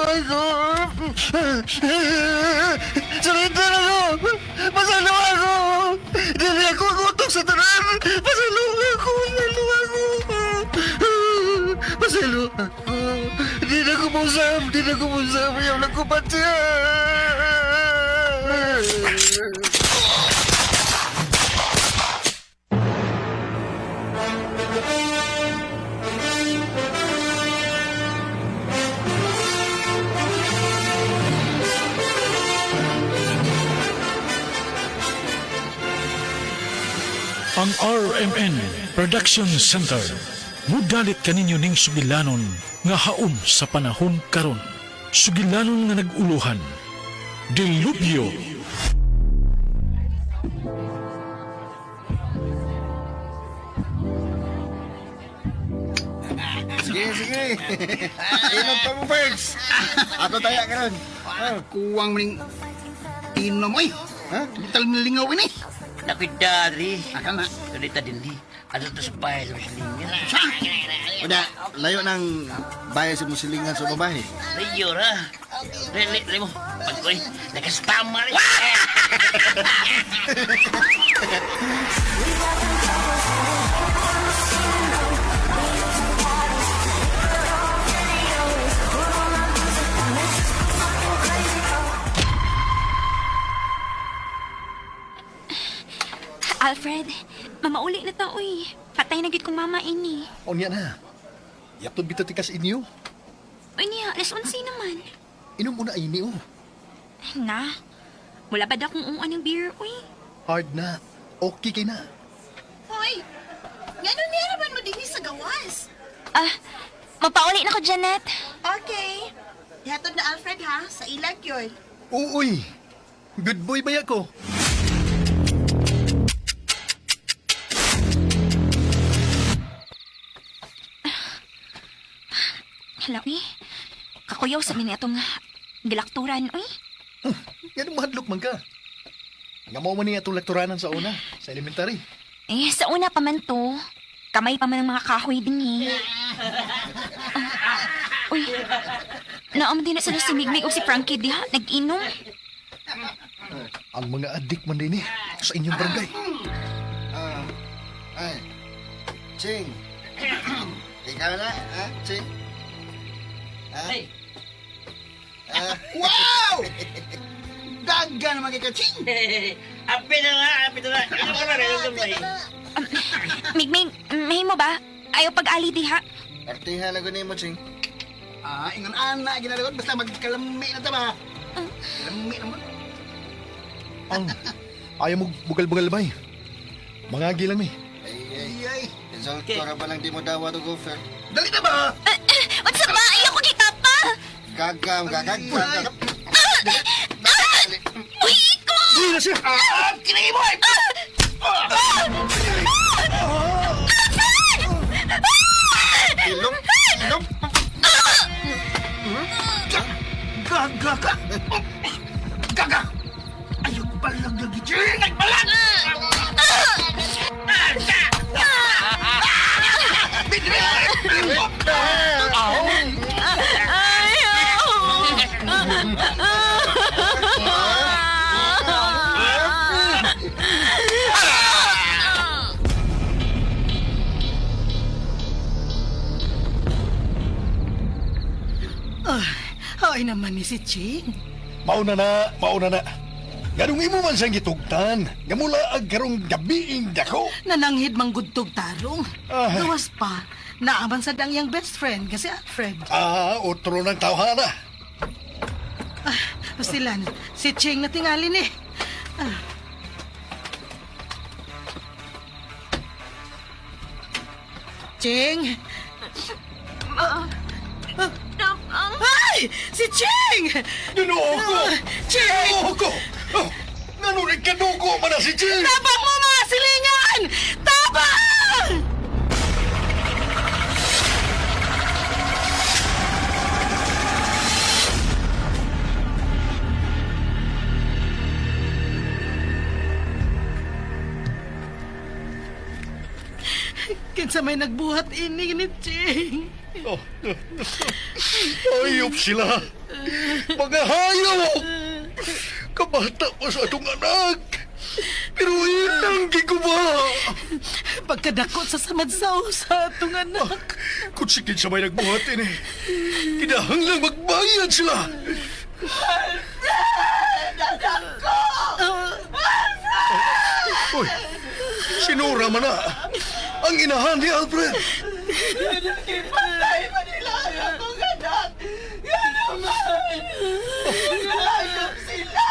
ako! Surrender ako! Pasalo ako! Hindi ako gutok sa tanan! Pasalo ako! Pasalo ako! Hindi na ko musam! Hindi na ko musam! Ayaw na ko patya! Ang RMN Production Center mudalit kaninyo ning sugilanon nga haom sa panahon karon. Sugilanon nga naguluhan. Dilubyo. Sige, sige! Inom pa mo, Fergs! Ato tayo karon. Kuwang maning inom mo eh. Ha? Vital milingaw ini. Nakidari. Aka na. Ganita din di. Ano to sa bahay sa Muslimin? Uda, layo ng bayan sa musilingan sa babae. Rayo ra. Re mo. Pag ko nakastama rin. Alfred, mamauli na ta, uy. Patay na gid kong mama ini. O niya na. Yaptod bito tikas inyo. Uy niya, alas 11 naman. Inom muna ini oh. Na, mula ba da kung uan yung beer, uy? Hard na. Okay kay na. Hoy! Ngano niya naman mo din sa gawas? Mapauli na ko, Janet. Okay. Ihatod na Alfred ha, sa ilag yun. Uy. Good boy ba ko? Hala, uy. Kakuyaw sa ni atong gilakturan, uy. Yan ang mahadlok man ka. Nga mo man niya itong lekturanan sa una, sa elementary. Eh, sa una pa man to. Kamay pa man ng mga kahoy din eh. Uy, naam din na sila si Migmig o si Frankie diha, nag-inom. Ang mga adik man din sa inyong barangay. Ay, Ching! Ikaw na, ha, Ching? Hey. Wow! Daga naman kay Kaching. Api na nga, api na nga. Ino ka na rin, ito ba Migmig, may mo ba? Ayaw pag-ali diha. Artihan na gunin mo, Ching. Ingon ana ginalagot basta magkalami na ta ba. Kalami naman. Ang ayaw mo bugal-bugal ba Mga gilang mi. Ay. Result ko ra ba lang di mo dawa to go, Fer? Dali na ba? What's up ba? Ayaw ko kita pa! Gagam. Uy, iko! Uy na siya! Kinay mo ay. Ilong? Gaga ka. Gaga. Ayaw palang lagi Ching. Nagbalan. Ay naman ni si Ching. Mauna na. Ganong imo man siyang gitugtan. Gamula ag karong gabiing dako. Nananghid manggudtog tarong. Ay. Gawas pa, naaman sa dangyang best friend kasi Alfred. Otro ng tawhana. Pastilan, si Ching na tingalin eh. Ching! Ay! Si Ching! Ginoo ko! Ching! Ginoo ko! Nanunig ka dugo man na si Jing! Tabang mo mga silingan! Tabang! Kinsa may nagbuhat ini ni Ching. Ayop sila. Mga hayop! Kabata pa sa atong anak! Pero inang giguba! Pagkadako sa samadsaw sa atong anak. Kung sikid sa may nagbuhat ini, kinahanglang magbayad sila! Uy, sinura man na ang inahan ni Alfred! Ipatay pa nila ang akong anak! Yan naman! Hayop sila!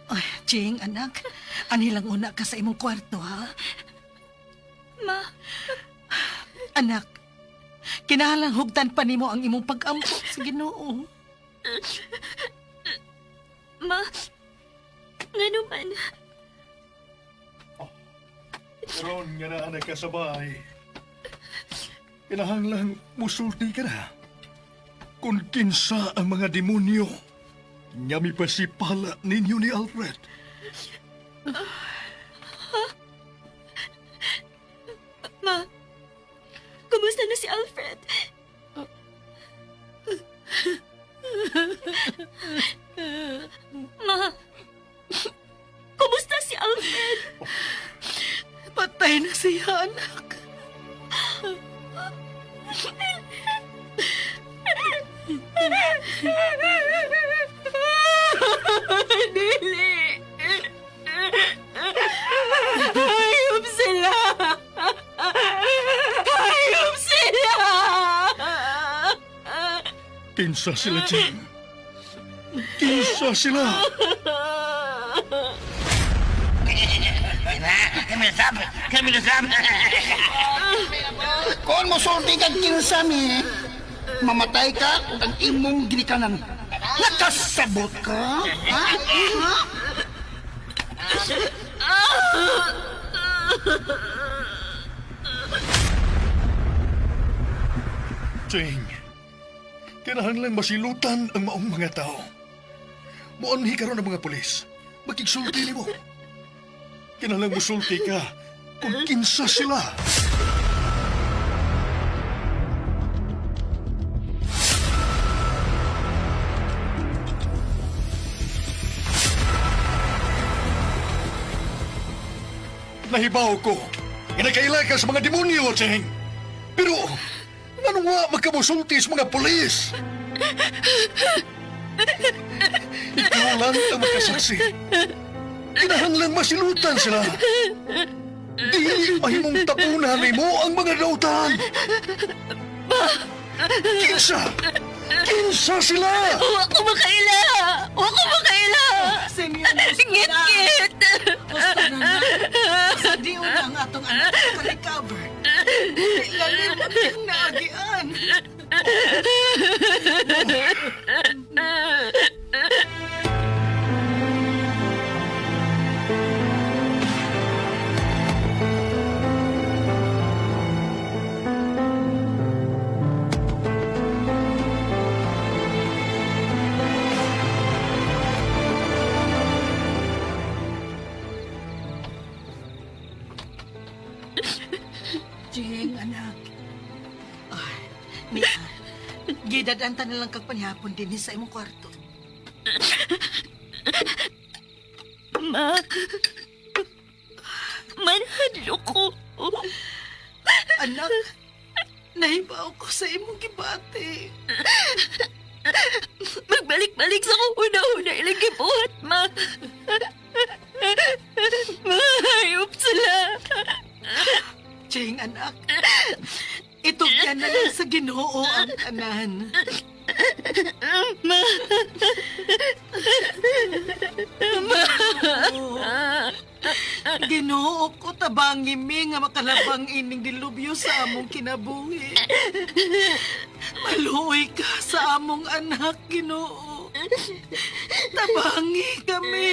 Ay, Jing, anak. Anilang una ka sa imong kwarto, ha? Ma, Anak, kinahanglang hugdan pa nimo ang imong pag-ampo sa Ginoo. ma, ngano man. Ron nga na anak ka sa bahay. Kinahanglang musulti ka na. Kung kinsa ang mga demonyo, nyami pa si pala ninyo ni Alfred. Ma, kumusta na si Alfred? Ma, kumusta si Alfred? Patay na siya, anak. Dili. Hayop sila. Hayop sila. Kinsa sila, Jane? Kinsa sila? Kami nasab! Kung mo sulti kang kinsami, mamatay ka o ang imong ginikanan. Nakasabot ka? Ha? Ha? Jane, kinahanglang masilutan ang maong mga tao. Muanhi karon ang mga pulis. Makigsulti ni mo. Kinahanglang musulti ka kung kinsa sila. Nahibaw ko. Inakaila ka sa mga demonyo, Cheng. Pero, ano nga magkamusulti sa mga polis? Ikaw lang ang magkasaksi. Kinahanglang masilutan sila. Dili mahimong tapunan mo ang mga dautan. Kinsa? Kinsa sila? Huwag ko makaila. Huwag ko makaila. Simeon, Ngit-ngit. Gusto na na. Sa diyo na ang atong anak ka-recover. Lalimot yung naagian. Jing, anak. Ay, Mia, gidadanta na lang kag panihapon din sa imong kwarto. Ma, manhadlo ko. Anak, nahibaw ko sa imong gibati. Magbalik-balik sa kong una-una ilang gibuhat, ma. Mahayop sila. Jing, anak. Itugyan na lang sa Ginoo ang tanan. Ma. Ginoo ko tabangi mi nga makalabang ining dilubyo sa among kinabuhi. Maluoy ka sa among anak, Ginoo. Tabangi kami.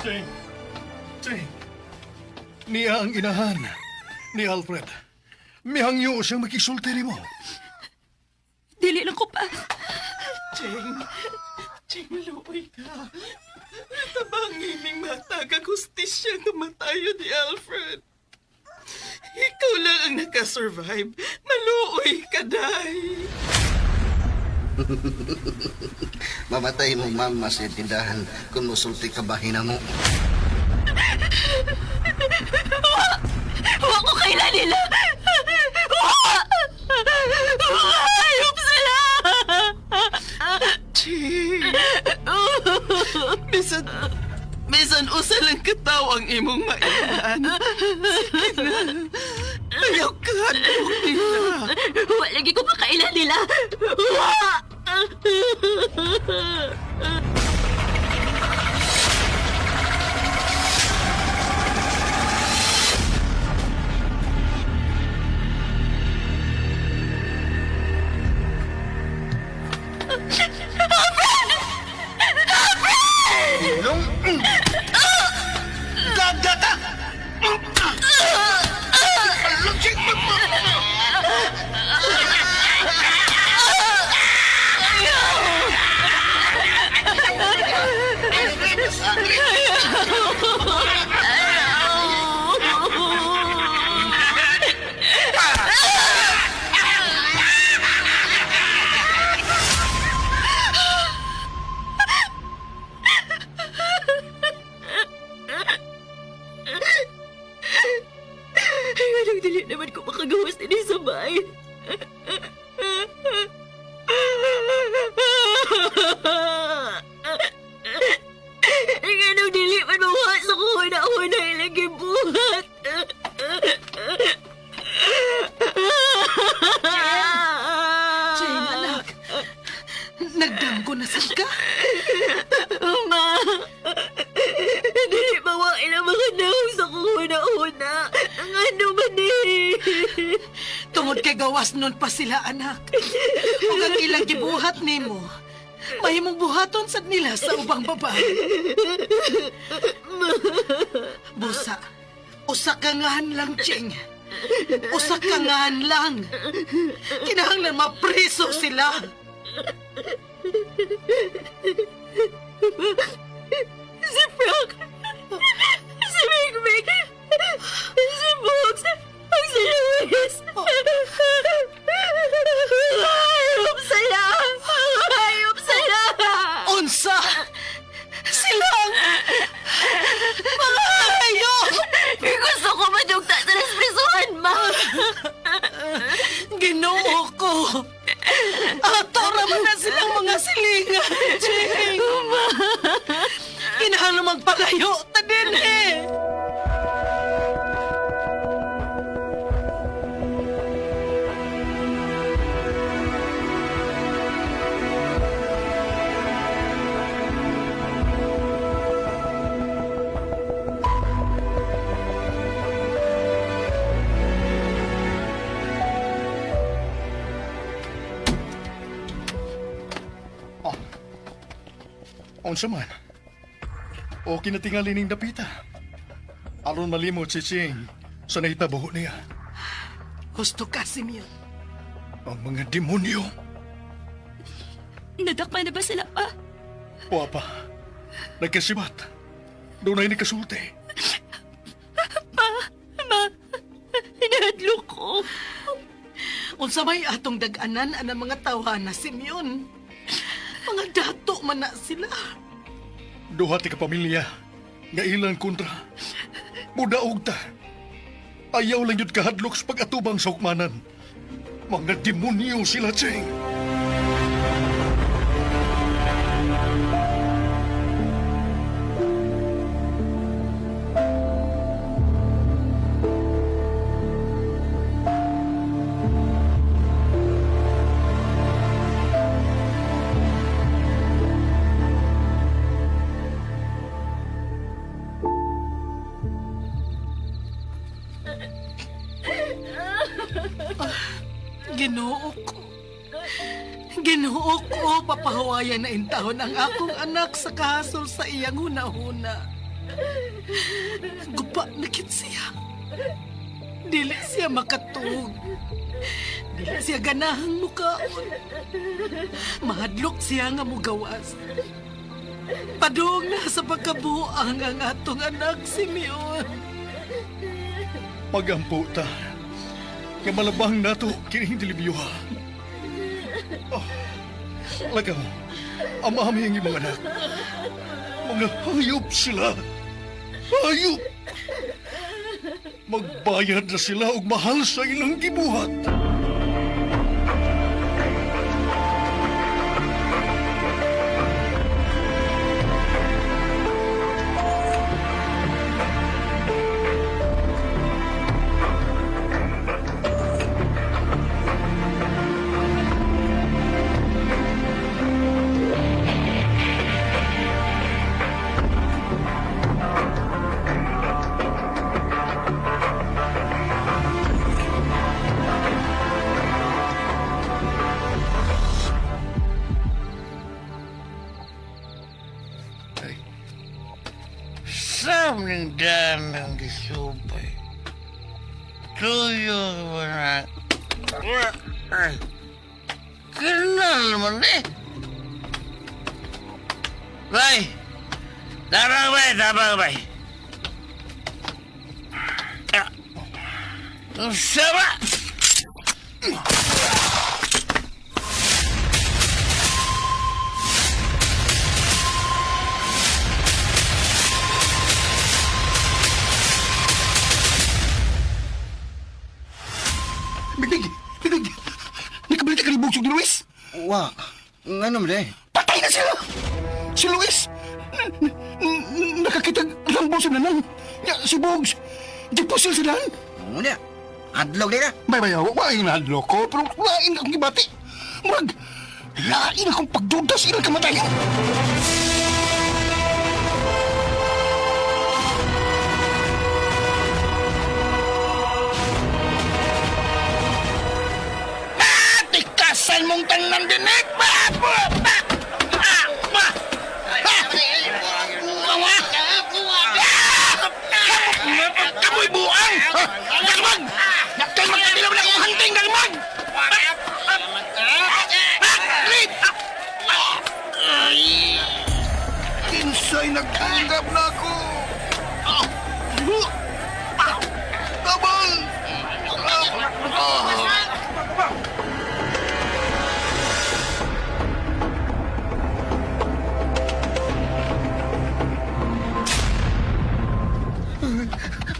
Cheng! Cheng! Niya ang inahan ni Alfred. Mihangyo siyang makisulti mo. Dili lang ko pa. Cheng, maluoy ka. Tabangi ning matagag hustisya nga matayo ni Alfred. Ikaw lang ang nakasurvive. Maluoy ka, day. Mamatay mo, mama, sa tindahan kung musulti ka bahina mo. Huwag ko kailan nila! Hayop sila! Cheng! Bisan usa lang kataw ang imong mailan. Sige na. Ayaw ka, hadlok nila. Huwag lagi ko makailan nila! Gagata! Anong dili naman ko makagawas din sa bahay. Anong dili man mawa sa kuhuna-huna ilang gibuhat. Cheng, anak. Nagdamgo na sad ka. Ma, dili mawa ilang mga naong sa kuhuna-huna. Ang ano man eh. Tungod kay gawas nun pa sila, anak. Kung ang ilang gibuhat nimo, mahimong buhaton sad nila sa ubang babae. Busa, usa ka ngahan lang, Cheng. Usa ka ngahan lang. Kinahanglan mapreso sila. Si Frank, si Migmig, si Bugs, ang si Luis. Hayop sila! Hayop sila! Unsa? Silang mga hayop! Gusto ko madugta sa nasprisuhan, ma! Ginoo ko! Ato raman na silang mga silingan, Cheng! Kinahanglan magpalayo ta din eh! Unsa man? O kinatingali ning dapita. Aron malimot si Ching sa nahitabo niya. Gusto ka, Simeon. Ang mga demonyo. Nadakpan na ba sila, pa? Wapa, nagkasibat. Doon ay nikasulti. Ma, hinahadlo ko. Unsa may atong dag-anan ang mga tawahan na, Simeon. Mga dato man na sila. Duha ti kapamilya nga ilang kontra. Mudaog ta. Ayaw lang yun kahadlok sa pag-atubang sa hukmanan. Mga demonyo sila, Cheng. Ginoo ko. Ginoo ko, papahawayan na intahon ang akong anak sa kahasol sa iyang huna-huna. Gupa na kit siya. Dili siya makatug. Dili siya ganahang mukaon. Mahadlok siya nga mugawas. Padung na sa pagkabuang ang atong anak si Mion. Pagampo ta. Nga malabang nato kini dilibiyuha. Oh, lagaw, amami ang imong anak. Mga hayop sila. Hayop! Magbayad na sila og mahal sa ilang gibuhat. Saan ng dami ang disupay? Tuyo mo na. Kinal naman eh. Bay! Dabang bay! Dabang bay! Sama! Biglig! Biglig! Nakabalita ka ni Bugsog ni Luis? Wa, nga naman eh. Patay na sila! Si Luis! Nakakita ng boso na lang. Si Bugs! Di po sila silan. Muna, adlaw din na. Bay, wain na hadlo ko, pero wain akong gibati. Murag, lain akong pagduda sa ilang kamatayan. Tikasan mong tanan dinig! Kamoy buang! Dalmag! Kay magkadilaw na kong hunting, Dalmag! Kinsay nagtanggap na ako! Tabal!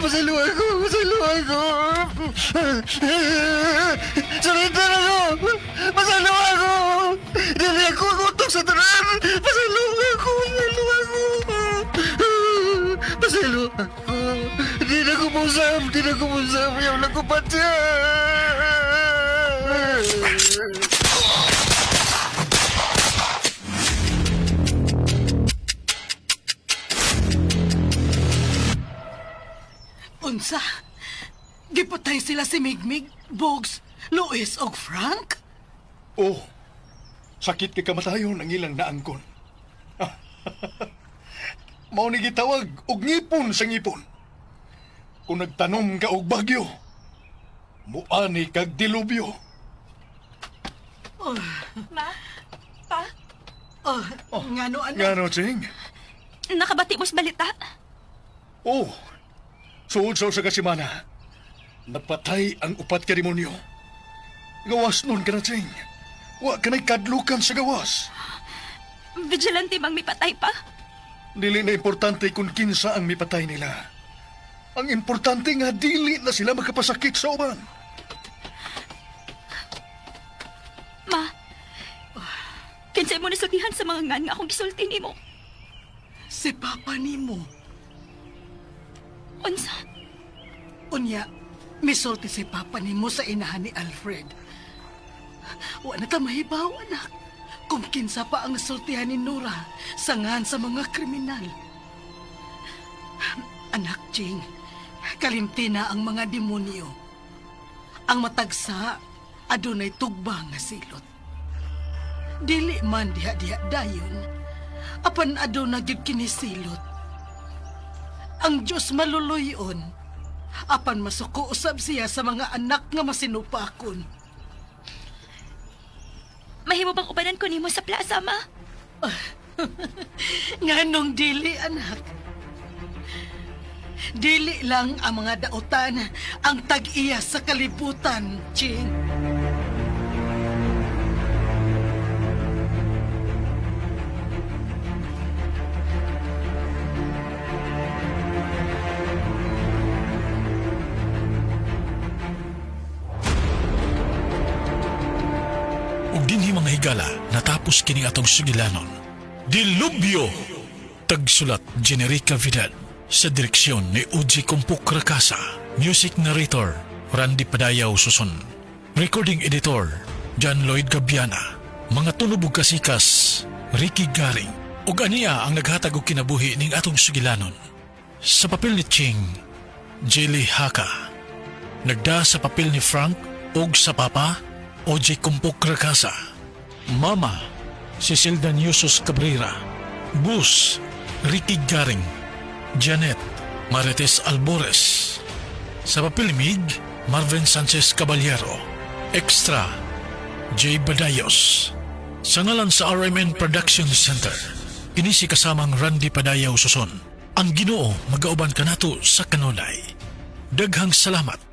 Pasalo ako! Pasalo ako! Surrender ako! Pasalo ako! Hindi ako kutok sa tanan! Pasalo ako! Pasalo ako! Pasalo ako! Hindi na ko musam! Hindi na ko musam! Ayaw na ko patya! Unsa? Gipatay sila si Migmig, Bogs, Luis o Frank? Oh, sakit kay kamatayon ang ilang naangkon. Mao ni gitawag og ngipon sa ngipon. Kung nagtanom ka og bagyo, muani kag dilubyo. Ngano ano? Ngano, Ching? Nakabati mo sa balita? Oh, suod sa kasimana, napatay ang upat ka demonyo. Gawas nun ka na, Ching. Wa ka na'y kadlukan sa gawas. Vigilante bang may patay pa? Dili na importante kung kinsa ang mipatay nila. Ang importante nga dili na sila magkapasakit sa uban. Ma, kinsay mo nasultihan sa mga ngan nga akong gisulti nimo. Si Papa nimo. Unsa? Unya, misulti si Papa nimo sa inahan ni Alfred. Wa na ta mahibaw, anak. Kung kinsa pa ang nasultihan ni Nora sa ngan sa mga kriminal. Anak Jing, kalimti na ang mga demonyo. Ang matagsa, adunay tugba nga silot. Dili man diha-diha dayon, apan aduna gyud kini silot. Ang Diyos maluluyon, apan masuko usab siya sa mga anak nga masinupakon. Mahimo bang ubanan ko nimo sa plaza, ma? Nganong dili, anak? Dili lang ang mga dautan ang tag-iya sa kalibutan, Ching. Ug dinhi mga higala natapos kini atong sugilanon. Dilubyo! Tagsulat Generica Vidal. Sa direksyon ni Uji Kumpuk Rakasa. Music narrator Randy Padayaw Suson. Recording editor John Lloyd Gabiana. Mga tunubog kasikas Ricky Garing. Ug aniya ang naghatag og kinabuhi ning atong sugilanon. Sa papel ni Ching, Jelly Haka. Nagda sa papel ni Frank ug sa Papa, Uji Kumpuk Rakasa. Mama, Cecilda Nusos Cabrera. Bus, Ricky Garing. Janet Marites Albores. Sa papel ni Mig, Marvin Sanchez Caballero. Extra, J. Badayos. Sa ngalan sa RMN Production Center, kini si kasamang Randy Padayaw Suson. Ang Ginoo magauban kanato sa kanunay. Daghang salamat.